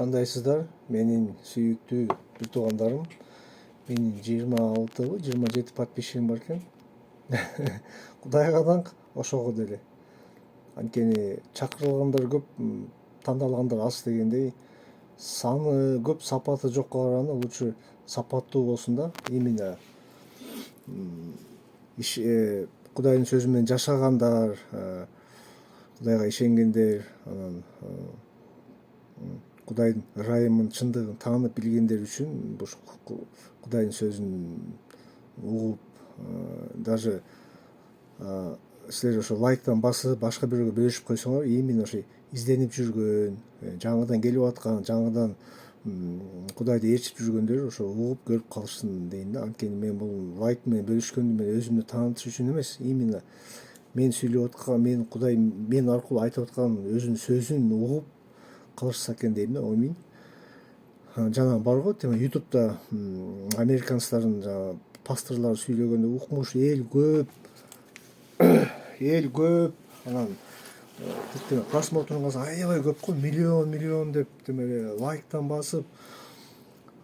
Кандайсыздар? Менин сүйүктүү бир туугандарым. Менин 27 подписчигим бар экен. Кудайга даңк, ошого деле. Анткени чакырылгандар көп, тандалгандар аз дегендей. Саны көп, сапаты жокко караганда лучше сапаттуу болсун да. Именно Кудайдын сөзү менен жашагандар, Кудайга ишенгендер, анан Кудайдын ырайымын, чындыгын таанып билгендер үчүн Кудайдын сөзүн угуп, даже силер ошо лайктан басып, башка бирөөгө бөлүшүп койсоңор, именно ошо изденип жүргөн, жаңыдан келип аткан, жаңыдан Кудайды ээрчип жүргөндөр ошо угуп көрүп калышсын дейм да. Анткени мен бул лайк менен бөлүшкөндү мен өзүмдү таанытыш үчүн эмес, именно мен сүйлөп аткан, мен Кудай мен аркылуу айтып аткан өзүнүн сөзүн угуп калышса экен дейм да. Амин. Жана барго тема ютубта американецтердин жана пасторлор сүйлөгөндө укмуш эл көп, анан просмотрун калса аябай көп го, миллион деп лайктан басып,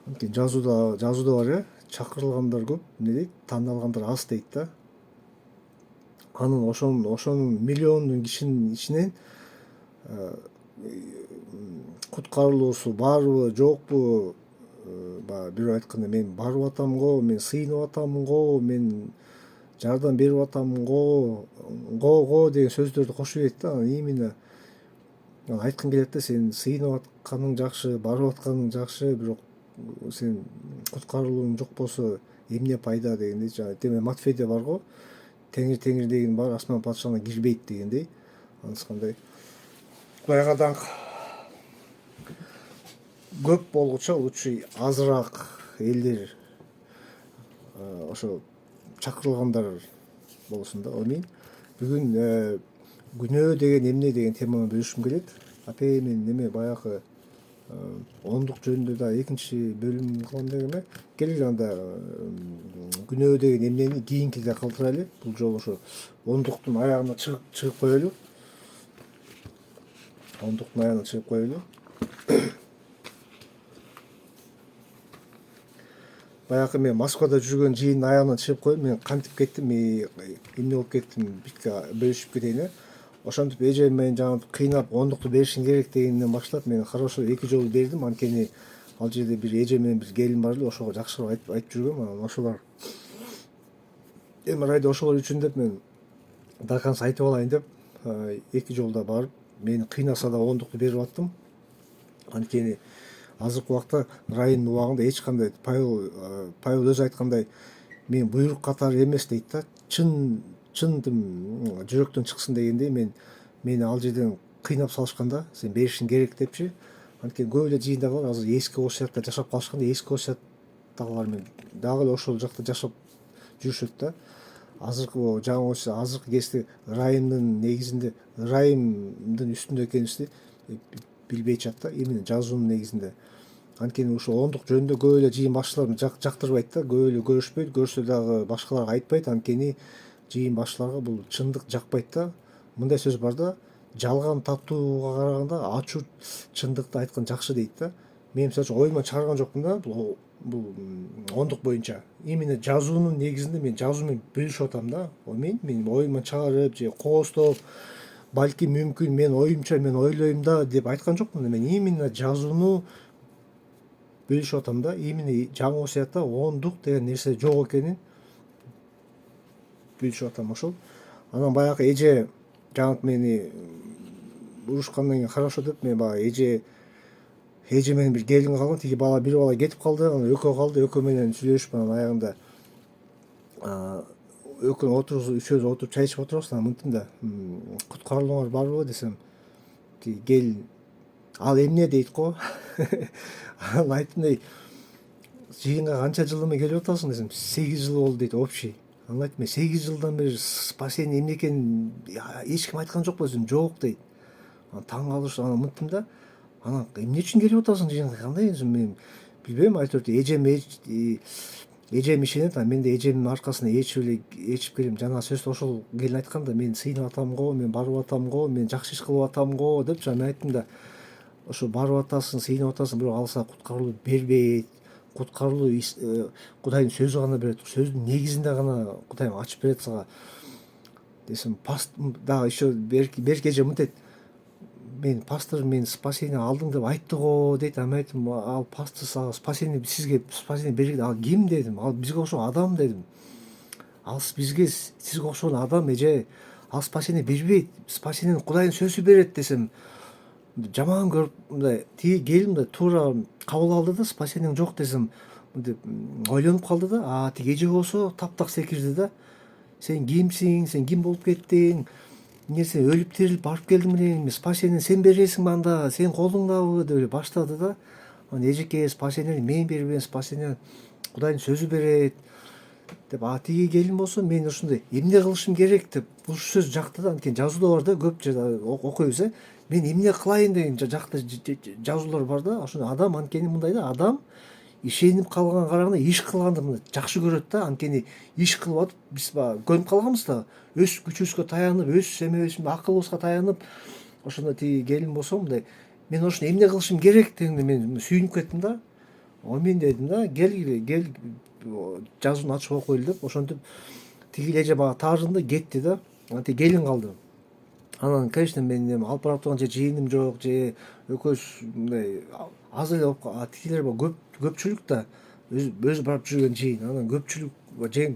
анткени жазууда бар чакырылгандар көп, эмне дейт, тандалгандар аз дейт да. Анын ошонун миллиондун кишинин ичинен куткарылуусу барбы жокпу, баягы бирөө айткандай мен барып атам го, мен сыйынып атам го, мен жардам берип атам го деген сөздөрдү кошуп ийет да. Именно айткым келет да, сен сыйынып атканың жакшы, барып атканың жакшы, бирок сен куткарылууң жок болсо эмне пайда дегендей. Жана Матфейде бар го, теңирдегинин баары асман патшалыгына кирбейт дегендей. Анысы Кудайга даңк. Көп болгуча лучше азыраак элдер ошо чакырылгандар болсун да. Амин. Бүгүн күнөө деген эмне деген теманы бөлүшкүм келет. Апей мен неме баягы ондук жөнүндө да экинчи бөлүм кылам дегем эле. Келгиле анда күнөө деген эмнени кийинкиге калтырайлы. Бул жолу ошо ондуктун аягына чыгып коелу. Баягы мен Москвада жүргөн жыйындын аягына чыгып коюп, мен кантип кеттим, эмне болуп кеттим, битке бөлүшүп кетейин. Ошентип эжем менен жаңы кыйнап ондукту беришиң керек дегенден баштап мен хорошо 2 жолу бердим. Анткени ал жерде бир эже менен бир келин бар эле, ошого жакшыраак айтып жүргөм. Анан ошолор эми райда ошолор үчүн деп мен до конца айтып алайын деп 2 жолда барып, мени кыйнаса да ондукту берип аттым. Анткени азыркы убакта райымдын убагында эч кандай Павел өзү айткандай, мен буйрук катары эмес дейт да, чындым жүрөктөн чыксын дегендей. Мени ал жерден кыйнап салышканда, сен беришиң керек депчи. Анткени көп эле жыйындагылар азыр эски осуятта жашап калышканда, эски осуяттагылар менен дагы эле ошол жакта жашап жүрүшөт да. Азыркы жаңы азыркы кезде ырайымдын негизинде, ырайымдын үстүндө экенибизди билбей жатат да, именно жазуунун негизинде. Анткени ушул ондук жөнүндө көп эле жыйын башчылар жактырбайт да, көп эле көрүшпөйт, көрсө дагы башкаларга айтпайт. Анткени жыйын башчыларга бул чындык жакпайт да. Мындай сөз бар да, жалган таттууга караганда ачуу чындыкты айткан жакшы дейт да. Мен мисалы үчүн оюман чыгарган жокмун да бул ондук боюнча. Именно жазуунун негизинде мен жазуу менен бөлүшүп атам да. Мен оюман чыгарып же коостоп, балки мүмкүн мен оюмча, мен ойлойм да деп айткан жокмун. Мен именно жазууну бөлүшүп атам да. Именно жаңы осуятта ондук деген нерсе жок экенин бөлүшүп атам ошол. Анан баягы эже жаңы мени урушкандан кийин хорошо деп, мен баягы эже менен бир келин калган, тиги бир бала кетип калды, анан экөө калды, экөө менен сүйлөшүп, анан аягында экөө үчөөбүз отуруп чай ичип отурабыз. Анан мынттым да, куткарылууңар барбы десем, тиги келин ал эмне дейт го. Анан айттым, жыйынга канча жыл эме келип атасың десем, 8 жыл болду дейт, общий. Анан айттым, 8 жылдан бери спасение эмне экенин эч ким айткан жок белесиң, жок дейт. Анан таң калышып, анан мынттым да, анан эмне үчүн келип атасың жыйынга, кандай, мен билбейм, айтор эжем ишенет, анан мен да эжемдин аркасына ээрчип келем. Жана сөздү ошол келин айтканда, мен сыйынып атам го, мен барып атам го, мен жакшы иш кылып атам го депчи. Анан айттым да, ошо барып атасың, сыйынып атасың, бирок ал сага куткарылуу бербейт. Куткарылуу Кудайдын сөзү гана берет. Сөздүн негизинде гана Кудайым ачып берет сага. Десем, дагы еще берки эже мынтет: мен пастор, мен спасение алдың деп айтты го дейт. Ам айттым, ал пастор сага спасение, сизге спасение берген ал ким дедим. Ал бизге окшогон адам дедим. Ал бизге сизге окшогон адам эже. Ал спасение бербейт. Спасениени Кудайдын сөзү берет десем, жаман көрүп мындай тиги келин мындай туура кабыл алды да, спасениең жок десем, мынтип ойлонуп калды да. Тиги эже болсо таптак секирди да: сен кимсиң, сен ким болуп кеттиң, эмне сен өлүп тирилип барып келдиң белең, спасение сен бересиңби, анда сенин колуңдабы деп эле баштады да. Анан эжеке, спасение мен бербейм, спасение Кудайдын сөзү берет деп. Тиги келин болсо мен ушундай эмне кылышым керек деп ушул сөз жакты да. Анткени жазууда бар да, көп жерде окуйбуз. Мен эмне кылайын деген жакта жазуулар бар да. Ошондо адам анткени мындай да, адам ишенип калганга караганда иш кылганды мындай жакшы көрөт да. Анткени иш кылып атып биз баягы көнүп калганбыз да, өз күчүбүзгө таянып, өз эмебизге, акылыбызга таянып. Ошондо тиги келин болсо мындай: мен ошону эмне кылышым керек дегенде мен сүйүнүп кеттим да. Мен дедим да, кел жазууну ачып окуйлу деп. Ошентип тиги эже баягы таажынды, кетти да. Тиги келин калды. Анан, конечно, мен эми алып барып турган же жыйыным жок, же экөөбүз мындай аз эле болуп, тигилер көпчүлүк да, өзү барып жүргөн жыйын. Анан көпчүлүк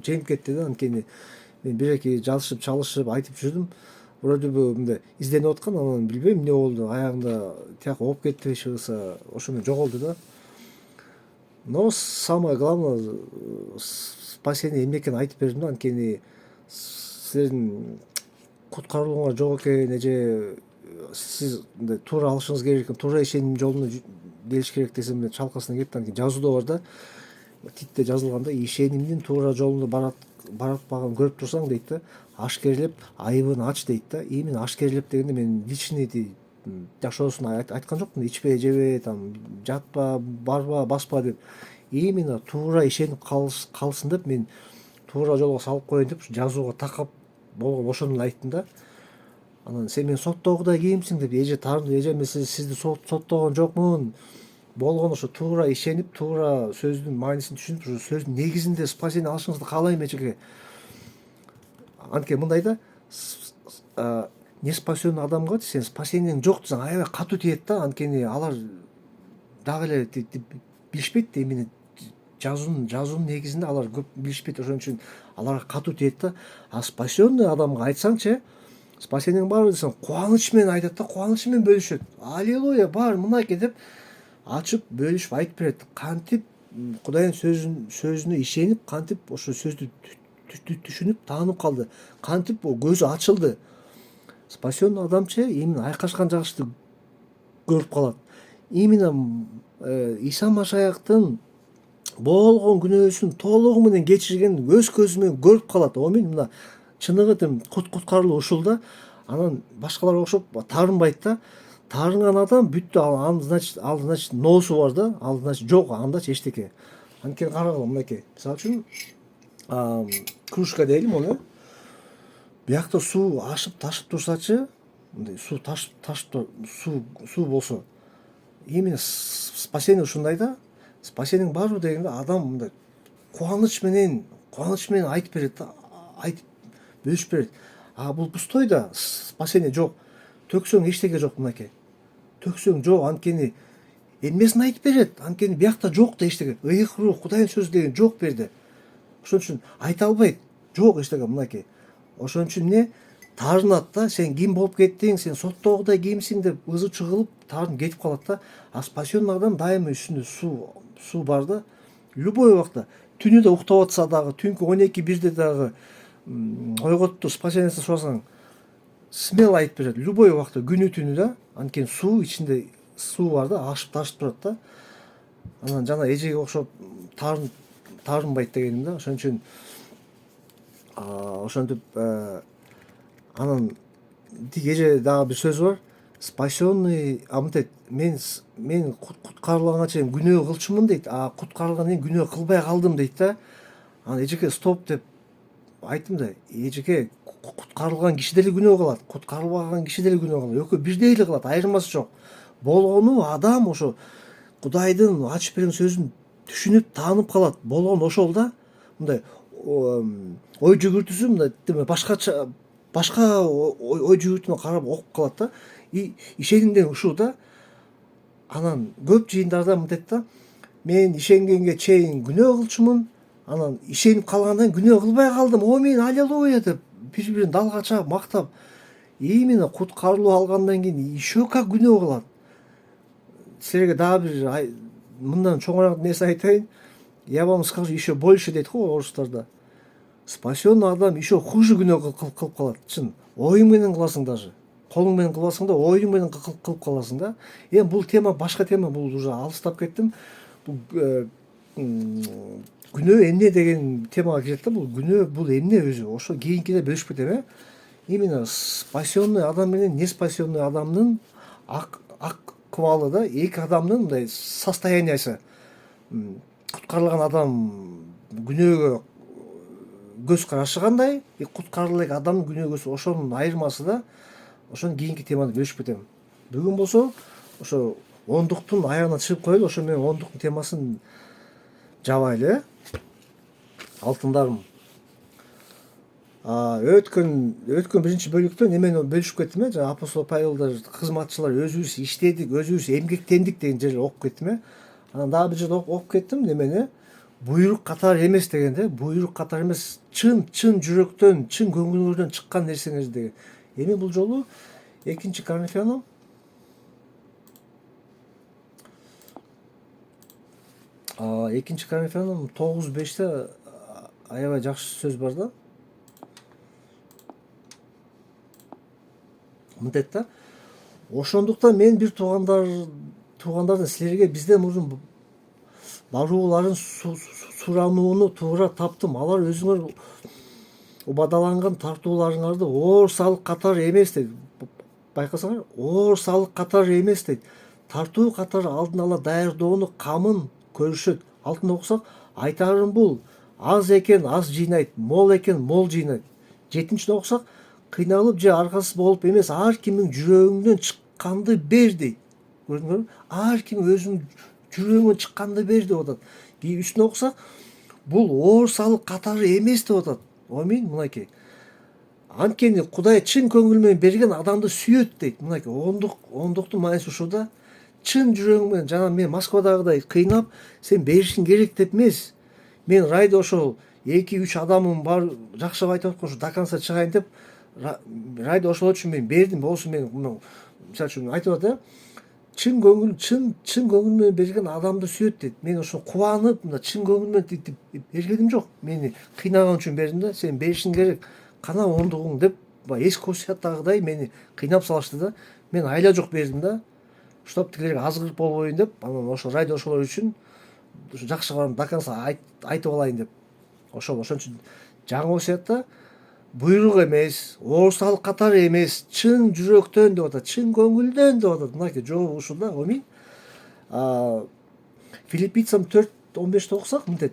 жеңип кетти да. Анткени мен бир эки жазышып, чалышып, айтып жүрдүм. Вроде бы мындай изденип аткан. Анан билбейм эмне болду. Аягында тияка ооп кеттиби, чыгыса ошондо жоголду да. Но самое главное, спасение эмне экенин айтып бердим да. Анткени силердин куткарылууңар жок экен, эже сиз мындай туура алышыңыз керек экен, туура ишеним жолуна келиш керек десем, мен чалкасына кетти. Анткени жазууда бар да, Титте жазылганда: ишенимдин туура жолунда баратпаганын көрүп турсаң дейт да, ашкерлеп айыбын ач дейт да. Именно ашкерлеп дегенде мен личный жашоосун айткан жокмун. Ичпе, жебе, там жатпа, барба, баспа деп. Именно туура ишенип калсын деп, мен туура жолго салып коеюн деп жазууга такап болгон ошону эле айттым да. Анан: сен мени соттоогудай кимсиң деп эже таарынды. Эже, мен сизди соттогон жокмун. Болгону ошо туура ишенип, туура сөздүн маанисин түшүнүп, ушу сөздүн негизинде спасение алышыңызды каалайм эжеке. Анткени мындай да, неспасенный адамга сен спасениең жок десең аябай катуу тиет да. Анткени алар дагы эле билишпейт да, именно жазуунун негизинде алар көп билишпейт. Ошон үчүн аларга катуу тиет да. Спасенный адамга айтсаңчы, спасениең барбы десең, кубаныч менен айтат да, кубанычы менен бөлүшөт. Аллилуйя, бар, мынакей деп ачып бөлүшүп айтып берет. Кантип Кудайдын сөзүнө ишенип, кантип ошо сөздү түшүнүп, таанып калды, кантип көзү ачылды. Спасенный адамчы именно айкашкан жагышты көрүп калат. Именно Иса Машаяктын болгон күнөөсүн толугу менен кечирген өз көзү менен көрүп калат. Амин. Мына чыныгы куткарылуу ушул да. Анан башкаларга окшоп таарынбайт да. Таарынган адам бүттү. Ал значит ноосу бар да. Ал значит жок андачы эчтеке. Анткени карагыла, мынакей. Мисалы үчүн кружка дейли муну. Биякта суу ашып ташып турсачы, мындай суу ташып суу болсо, именно спасение ушундай да. Спасениең барбы дегенде адам мындай кубаныч менен айтып берет да, айтып бөлүшүп берет. Бул пустой да, спасение жок. Төксөң эчтеке жок, мынакей. Төксөң жок, анткени эмнесин айтып берет. Анткени биякта жок да эчтеке. Ыйык рух, Кудайдын сөзү деген жок берде. Ошон үчүн айта албайт. Жок эчтеке, мынакей. Ошон үчүн эмне таарынат да. Сен ким болуп кеттиң, сен соттоогудай кимсиң деп ызы чыгылып таарынып кетип калат да. Спасенный адам дайыма үстүндө суу бар да. Любой убакта, түнү да уктап атса дагы, түнкү 12-1 дагы ойготуп спасениесин сурасаң, смело айтып берет. Любой убакта, күнү түнү да. Анткени суу ичинде суу бар да, ашып ташып турат да. Анан жана эжеге окшоп таарынбайт дегеним да. Ошон үчүн ошентип анан тиги эже дагы бир сөзү бар. Спасенный мынтет: мен куткарылганга чейин күнөө кылчумун дейт, куткарылгандан кийин күнөө кылбай калдым дейт да. Анан эжеке стоп деп айттым да. Эжеке, куткарылган киши деле күнөө кылат, куткарылбаган киши деле күнөө кылат. Экөө бирдей эле кылат, айырмасы жок. болгону адам ошо Кудайдын ачып берген сөзүн түшүнүп таанып калат. Болгону ошол да. Мындай ой жүгүртүүсү мындай башка ой жүгүртүүнө карап окуп калат да. Ишеним деген ушул да. Анан көп жыйындарда мынтет да, мен ишенгенге чейин күнөө кылчумун, анан ишенип калгандан кийин күнөө кылбай калдым. Мен аллилуйя деп бири бирин далга чаап мактап, именно куткарылуу алгандан кийин еще как күнөө кылат. Силерге дагы бир мындан чоңураак нерсе айтайын. Я вам скажу еще больше дейт го орустарда. Спасенный адам еще хуже күнөө кылып калат. Чын. Оюң менен кыласың даже. Колуң менен кылбасаң да оюң менен кылып каласың да. Эми бул тема башка тема, бул уже алыстап кеттим. Бул күнөө эмне деген темага кирет да. Бул күнөө бул эмне өзү? Ошо кийинкиде бөлүшүп кетем, э? Именно спасенный адам менен не спасенный адамдын акыбалы да, эки адамдын мындай состояниясы. Куткарылган адам күнөөгө көз карашы кандай, куткарыла элек адамдын күнөөгө көз, ошонун айырмасы да. Ошону кийинки темада бөлүшүп кетем. Бүгүн болсо ошо ондуктун аягына чыгып коелу. Ошо менен ондуктун темасын жабайлы, э? Алтындарым. Өткөн биринчи бөлүктө немени бөлүшүп кеттим, э? Жана апостол Павелдар, кызматчылар өзүбүз иштедик, өзүбүз эмгектендик деген жерде окуп кеттим, э? Анан дагы бир жерде окуп кеттим немени? Буйрук катары эмес дегенде, буйрук катары эмес, чын жүрөктөн, чын көңүлүңөрдөн чыккан нерсеңиз деген. Эми бул жолу 2 Коринфянам 9:5-те аябай жакшы сөз бар да. Мынтет да. Ошондуктан мен бир туугандардын силерге бизден мурун барууларын суранууну туура таптым. Алар өзүңөр убадаланган тартууларыңарды оор салык катары эмес дейт. Байкасаңар, оор салык катары эмес дейт. Тартуу катары алдын ала даярдоону камын көрүшөт. Алтын окусак, айтарым бул, аз экен аз жыйнайт, мол экен мол жыйнайт. 7-чиде окусак, кыйналып же аргасыз болуп эмес, ар кимдин жүрөгүңдөн чыкканды бер дейт. Көрдүңөрбү? Ар ким өзүнүн жүрөгүнөн чыкканды бер деп атат. 3-түнө окусак, бул оор салык катары эмес деп атат. Амин, мынакей. Анткени Кудай чын көңүл менен берген адамды сүйөт дейт. Мынакей, ондуктун мааниси ушул да. Чын жүрөгүң менен, жана мен Москвадагыдай кыйнап, сен беришиң керек деп эмес. Мен райда ошол 2-3 адамым бар, жакшы айтып аткан, до конца чыгайын деп, райда ошол үчүн мен бердим. Болсо мен мисалы үчүн айтып атат, чын көңүл менен берген адамды сүйөт дейт. Мен ошо кубанып, мына чын көңүл менен бергеним жок. Мени кыйнаган үчүн бердим да. Сен беришиң керек, кана ондугуң деп, эски осуяттагыдай мени кыйнап салышты да. Мен айла жок бердим да. Чтоб тигилерге азгырып болбойн деп, анан ошо райда ошолор үчүн жакшы кылам, до конца айтып алайын деп. Ошол үчүн жаңы осуятта буйрук эмес, оор салык катары эмес, чын жүрөктөн деп атат, чын көңүлдөн деп атат. Мынакей жообу ушул да. Амин. Филиппийцам 4:15 окусак мынтет.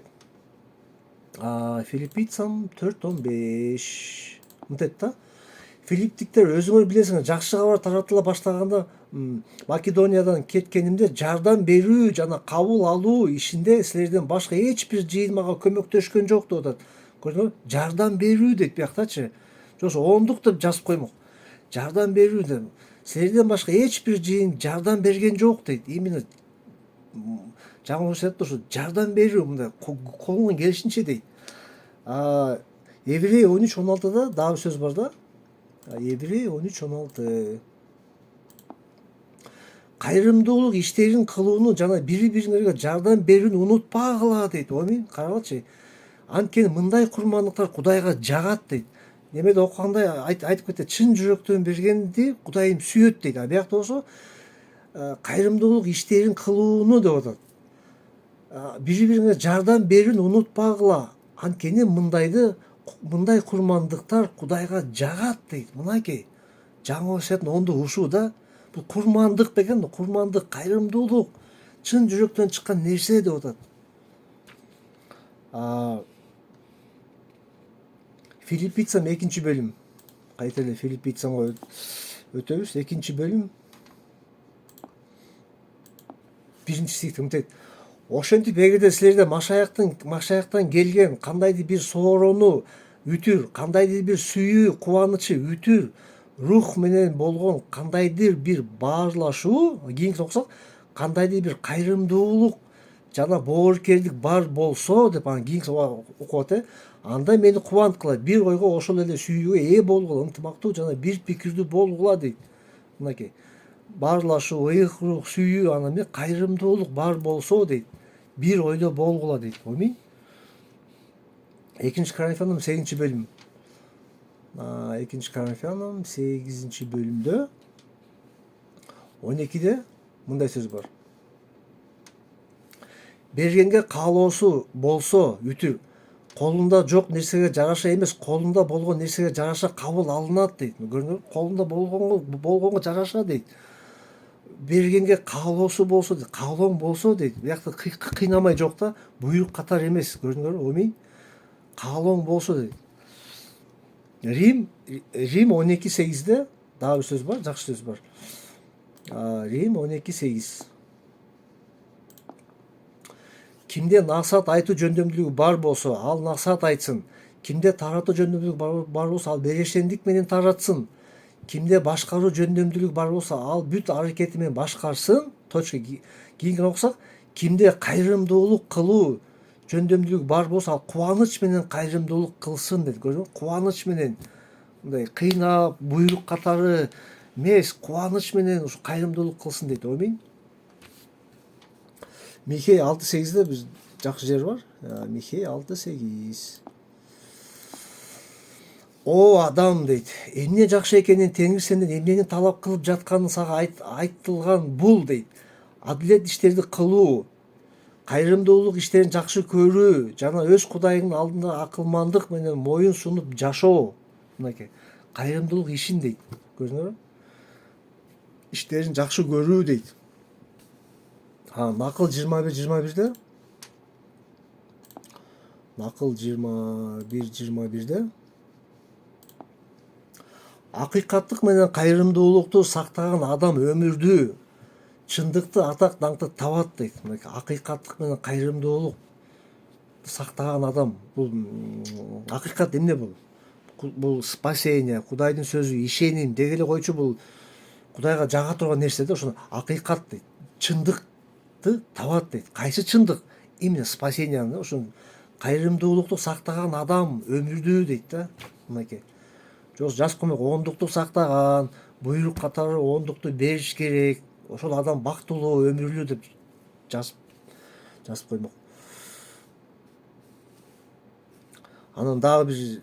Филиппийцам 4:15 мынтет да. Филипптиктер, өзүңөр билесиңер, жакшы кабар таратыла баштаганда Македониядан кеткенимде жардам берүү жана кабыл алуу ишинде силерден башка эч бир жыйын мага көмөктөшкөн жок деп атат. Көрдүңөрбү? Жардам берүү дейт бияктачы. Жоксо ондук деп жазып коймок. Жардам берүү деп. Силерден башка эч бир жыйын жардам берген жок дейт. Именно жаңы осуятта ушу жардам берүү мындай колуңан келишинче дейт. Еврей 13:16да дагы сөз бар да. Еврей 13:16. Кайрымдуулук иштерин кылууну жана бири-бириңерге жардам берүүнү унутпагыла дейт. Амин. Карагылчы. Анткени мындай курмандыктар Кудайга жагат дейт. Немеде окугандай айтып кетет, чын жүрөктөн бергенди Кудайым сүйөт дейт. Биякта болсо кайрымдуулук иштерин кылууну деп атат. Бири-бириңерге жардам берүүнү унутпагыла. Анткени мындай курмандыктар Кудайга жагат дейт. Мынакей. Жаңы осуяттын ондугу ушул да. Бул курмандык деген, курмандык, кайрымдуулук, чын жүрөктөн чыккан нерсе деп атат. Филиппийцам 2 бөлүм. Кайта эле Филиппийцамга өтөбүз. 2 бөлүм. биринчи стихте мынтет: ошентип эгерде силерде машаяктан келген кандайдыр бир соорону үтүр, кандайдыр бир сүйүү кубанычы үтүр рух менен болгон кандайдыр бир баарлашуу, кийинкисин окусак, кандайдыр бир кайрымдуулук жана боорукердик бар болсо деп анан кийинкисин окуп атат. Анда мени кубант кылат, бир ойго ошол эле сүйүүгө ээ болгула, ынтымактуу жана бир пикирдүү болгула дейт. Мынакей баарлашуу, ыйык рух, сүйүү, анан эмне кайрымдуулук бар болсо дейт, бир ойдо болгула дейт. Амин. Экинчи Коринфянам 8-бөлүм. Экинчи Коринфянам 8-бөлүмдө 12-де мындай сөз бар: бергенге каалоосу болсо үтүр, колунда жок нерсеге жараша эмес, колунда болгон нерсеге жараша кабыл алынат дейт. Көрдүңөрбү? Колунда болгонго жараша дейт. Бергенге каалоосу болсо дейт, каалооң болсо дейт. Биякта кыйнамай жок да, буйрук катар эмес. Көрдүңөрбү? Амин. Каалооң болсо дейт. Рим 12:8-де дагы бир сөз бар, жакшы сөз бар. Рим 12:8. Кимде насаат айтуу жөндөмдүүлүгү бар болсо, ал насаат айтсын. Кимде таратуу жөндөмдүүлүгү бар болсо, ал берешендик менен таратсын. Кимде башкаруу жөндөмдүүлүгү бар болсо, ал бүт аракети менен башкарсын. Точка. Кийинкини окусак, кимде кайрымдуулук кылуу жөндөмдүүлүгү бар болсо, ал кубаныч менен кайрымдуулук кылсын дейт. Көрдүңбү? Кубаныч менен, мындай кыйнап, буйрук катары эмес, кубаныч менен ушу кайрымдуулук кылсын дейт. Амин. Михей 6:8-де биз жакшы жер бар. Михей 6:8. О адам дейт, эмне жакшы экенин Теңир сенден эмнени талап кылып жатканын сага айтылган бул дейт. Адилет иштерди кылуу, кайрымдуулук иштерин жакшы көрүү жана өз Кудайыңдын алдында акылмандык менен моюн сунуп жашоо. Мынакей кайрымдуулук ишин дейт. Көрдүңөрбү? Иштерин жакшы көрүү дейт. Накыл 21:21-де. Накыл 21:21-де. Акыйкаттык менен кайрымдуулукту сактаган адам өмүрдү, чындыкты, атак даңкты табат дейт. Акыйкаттык менен кайрымдуулук сактаган адам, бул акыйкат эмне бул? Бул спасение, Кудайдын сөзү, ишеним деги эле койчу, бул Кудайга жага турган нерсе да, ошону акыйкат дейт. Чындыкты табат дейт. Кайсы чындык? Именно спасениянын, ошо кайрымдуулукту сактаган адам өмүрдү дейт да. Мынакей. Жас комок оңдукту сактаган, буйрук катары оңдукту бериш керек. Ошол адам бактылуу, өмүрлүү деп жазып коймок. Анан дагы бир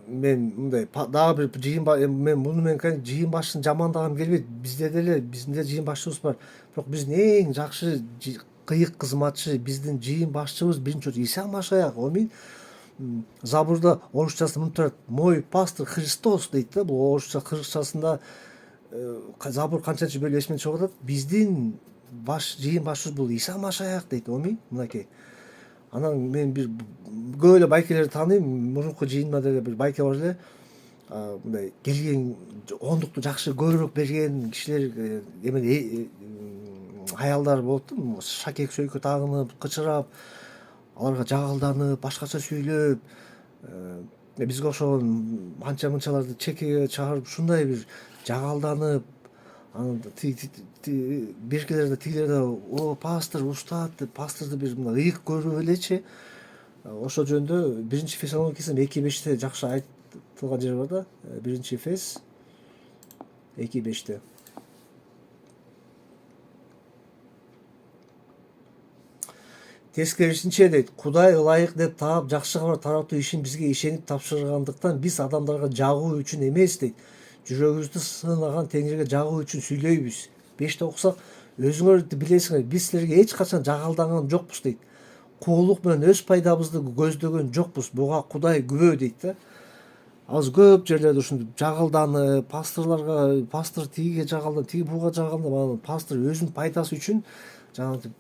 мен мындай дагы бир жыйын, мен муну менен жыйын башчысын жамандагым келбейт. Биздин жыйын башчыбыз бар. Бирок биздин эң жакшы кыйык кызматчы биздин жыйын башчыбыз биринчи Иса Машаяк. Амин. Забурда орусчасында мынтип турат: мой пастор Христос дейт да. Бул орусча, кыргызчасында Забур канчанчы бөлүп эсимден чыгып атат. Биздин жыйын башчыбыз бул Иса Машаяк дейт. Амин. Мынакей. Анан мен бир көп эле байкелерди тааныйм. Мурунку жыйында деле бир байке бар эле. Мындай келген оңдукту жакшы көбүрөөк берген кишилер, эме аялдар болот да, шакек сөйкө тагынып, кычырап, аларга жагалданып, башкача сүйлөп, бизге окшогон анча мынчаларды чекеге чыгарып, ушундай бир жагалданып, анан биркелерде тигилерде о пастор, устат деп пасторду бир мына ыйык көрүп элечи. Ошол жөнүндө 1 Фессалоникийдин 2:5-те жакшы айтылган жер бар да. 1 Фес 2:5-те. Тескерисинче дейт, Кудай ылайык деп таап жакшы кабар таратуу ишин бизге ишенип тапшыргандыктан биз адамдарга жагуу үчүн эмес дейт, жүрөгүбүздү сынаган Теңирге жагуу үчүн сүйлөйбүз. 5-те окусак, өзүңөр билесиңер, биз силерге эч качан жагалданган жокпуз дейт. Куулук менен өз пайдабызды көздөгөн жокпуз. Буга Кудай күбө дейт да. Азыр көп жерлерде ушинтип жагалданып, пасторлорго, пастор тигиге жагалданып, тиги буга жагалданып, анан пастор өзүнүн пайдасы үчүн жанагы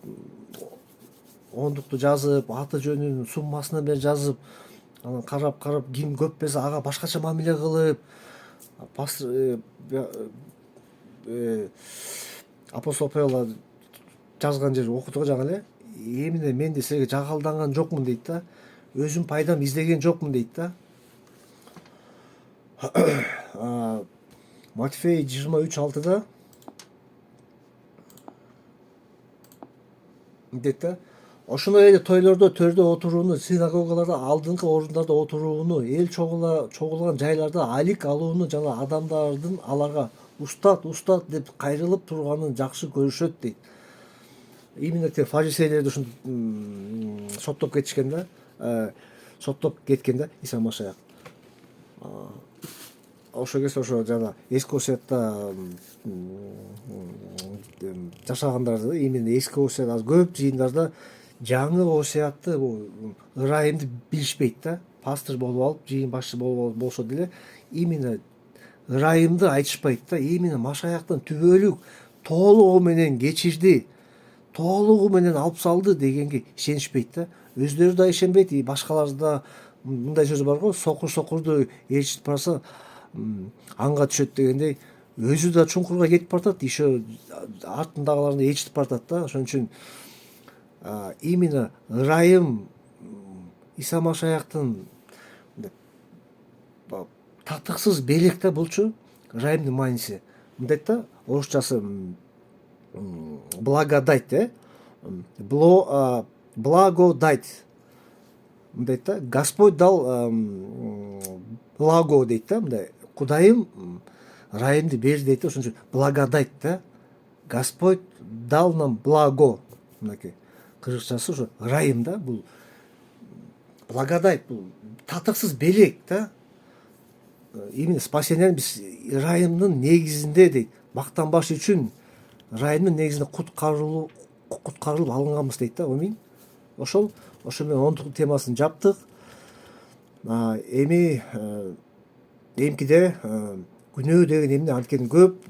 оңдукту жазып, аты жөнүн, суммасына бер жазып, анан карап ким көп берсе ага башкача мамиле кылып, пастор апостол Павел жазган жер окутуп жаңы эле эмне мен де силерге жагалданган жокмун дейт да. Өзүм пайдам издеген жокмун дейт да. Матфей 23:6 дейт да. Ошондой эле тойлордо төрдө отурууну, синагогаларда алдыңкы орундарда отурууну, эл чогулган жайларда алик алууну жана адамдардын аларга устат устат деп кайрылып турганын жакшы көрүшөт дейт. Именно те фарисейлерди ушинтип соттоп кетишкен да. Соттоп кеткен да Иса Машаяк. Ошол кезде ошо жана эски осуятта жашагандарды, именно эски осуят аз көп жыйындарда жаңы осуятты ырайымды билишпейт да. Пастор болуп алып, жыйын башчы болсо деле именно ырайымды айтышпайт да. Именно Машаяктын түбөлүк толугу менен кечирди, толугу менен алып салды дегенге ишенишпейт да. Өздөрү да ишенбейт, башкалар да. Мындай сөз бар го, сокурду ээрчитип барса аңга түшөт дегендей, өзү да чуңкурга кетип баратат, еще артындагыларды ээрчитип баратат да. Ошон үчүн именно ырайым Иса Машаяктын татыксыз белек да булчу ырайымдын мааниси. Мындайт да, орусчасы благодать, благодать. Мындайт да, Господь дал благо дейт да, мындай. Кудайым ырайымды берди дейт да. Ошон үчүн благодать да. Господь дал нам благо. Мынакей кыргызчасы ушу ырайым да, бул благодать, бул татыксыз белек да. Именно спасение биз ырайымдын негизинде дейт. Мактанбаш үчүн ырайымдын негизинде куткарылып алынганбыз дейт да. Амин. Ошол менен 10 темасын жаптык. Эми эмкиде күнөө деген эмне анткени көп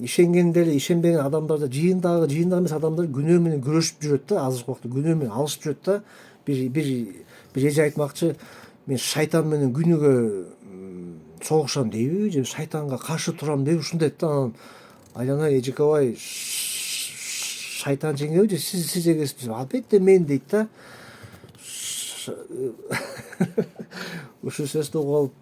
ишенген деле ишенбеген адамдар да жыйындагы эмес адамдар күнөө менен күрөшүп жүрөт да. Азыркы убакта күнөө менен алышып жүрөт да. Бир эже айтмакчы, мен шайтан менен күнүгө согушам дейби, же шайтанга каршы турам дейби, ушундай да. Анан айланай эжекебай шайтан жеңеби же сиз жеңесизби? Албетте мен дейт да. Ушул сөздү угуп алып,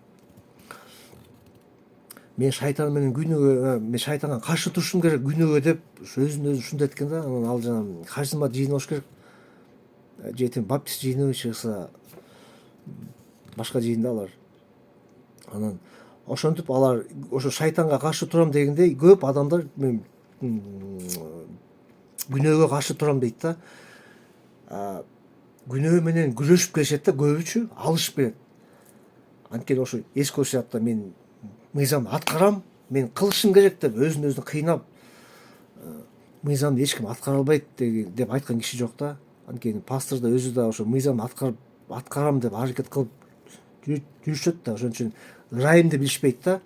мен шайтан менен күнүгө, мен шайтанга каршы турушум керек күнүгө деп өзүн өзү ушундай эткен да. Анан ал жана харизмат жыйыны болуш керек. Же баптист жыйыны чыгса башка жыйында алар. Анан ошентип алар ошо шайтанга каршы турам дегендей көп адамдар мен күнөөгө каршы турам дейт да. Күнөө менен күрөшүп келишет да, көбүчү алышып келет. Анткени ошо эски осуятта мен мыйзамды аткарам, мен кылышым керек деп өзүн өзү кыйнап, мыйзамды эч ким аткара албайт деп айткан киши жок да. Анткени пастор да өзү да ошо мыйзамды аткарам деп аракет кылып жүрүшөт да. Ошон үчүн ырайымды билишпейт да.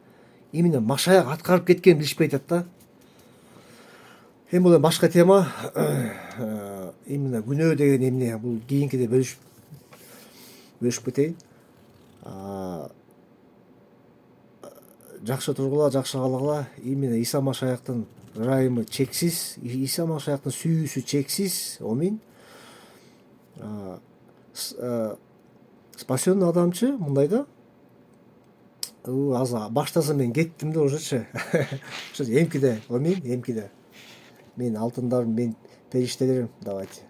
Именно Машаяк аткарып кеткенин билишпей атат да. Эми бул башка тема. Именно күнөө деген эмне? Бул кийинкиде бөлүшүп кетейин. Жакшы тургула, жакшы калгыла. Именно Иса Машаяктын ырайымы чексиз, Иса Машаяктын сүйүүсү чексиз. Амин. Спасенный адамчы мындай да. Азыр баштасам мен кеттим да ошочу. Эмкиде, амин, эмкиде. Мен алтындарым, мен периштелерим, давайте.